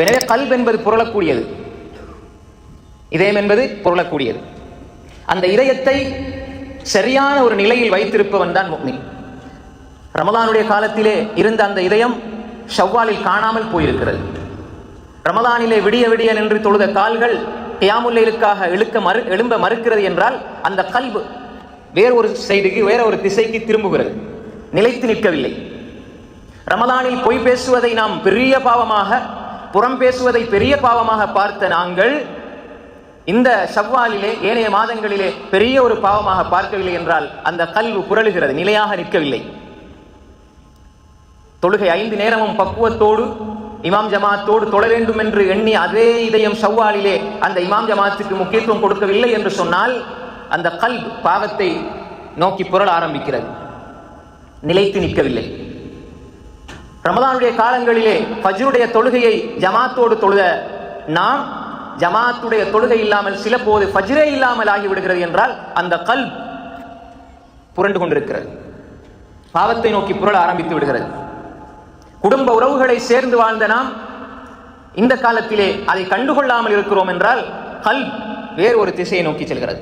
எனவே கல்ப் என்பது புரளக்கூடியது, இதயம் என்பது புரளக்கூடியது. அந்த இதயத்தை சரியான ஒரு நிலையில் வைத்திருப்பவன் தான் முஃமின். ரமலானுடைய காலத்திலே இருந்த அந்த இதயம் ஷவ்வாலில் காணாமல் போயிருக்கிறது. ரமலானிலே விடிய விடிய நின்று தொழுத கால்கள் கியாமுல் லைலுக்காக எழும்ப மறுக்கிறது என்றால் அந்த கல்பு வேற ஒரு சைடுக்கு, வேற ஒரு திசைக்கு திரும்புகிறது, நிலைத்து நிற்கவில்லை. ரமலானில் பொய் பேசுவதை நாம் பெரிய பாவமாக, புறம் பேசுவதை பெரிய பாவமாக பார்த்த நாங்கள் இந்த ஷவ்வாலிலே, ஏனைய மாதங்களிலே பெரிய ஒரு பாவமாக பார்க்கவில்லை என்றால் அந்த கல்பு புரளுகிறது, நிலையாக நிற்கவில்லை. தொழுகை 5 நேரமும் பக்குவத்தோடு இமாம் ஜமாத்தோடு தொழ வேண்டும் என்று எண்ணி அதே இதயம் ஷவ்வாலிலே அந்த இமாம் ஜமாத்துக்கு முக்கியத்துவம் கொடுக்கவில்லை என்று சொன்னால் அந்த கல்ப் பாவத்தை நோக்கி புரள ஆரம்பிக்கிறது, நிலைத்து நிற்கவில்லை. ரமலானுடைய காலங்களிலே ஃபஜ்ருடைய தொழுகையை ஜமாத்தோடு தொழுத நாம் ஜமாத்துடைய தொழுகை இல்லாமல் சில போது ஃபஜ்ரே இல்லாமல் ஆகிவிடுகிறது என்றால் அந்த கல்ப் புரண்டு கொண்டிருக்கிறது, பாவத்தை நோக்கி புரள ஆரம்பித்து விடுகிறது. குடும்ப உறவுகளை சேர்ந்து வாழ்ந்த நாம் இந்த காலத்திலே அதை கண்டுகொள்ளாமல் இருக்கிறோம் என்றால் கல்ப் வேறு ஒரு திசையை நோக்கி செல்கிறது.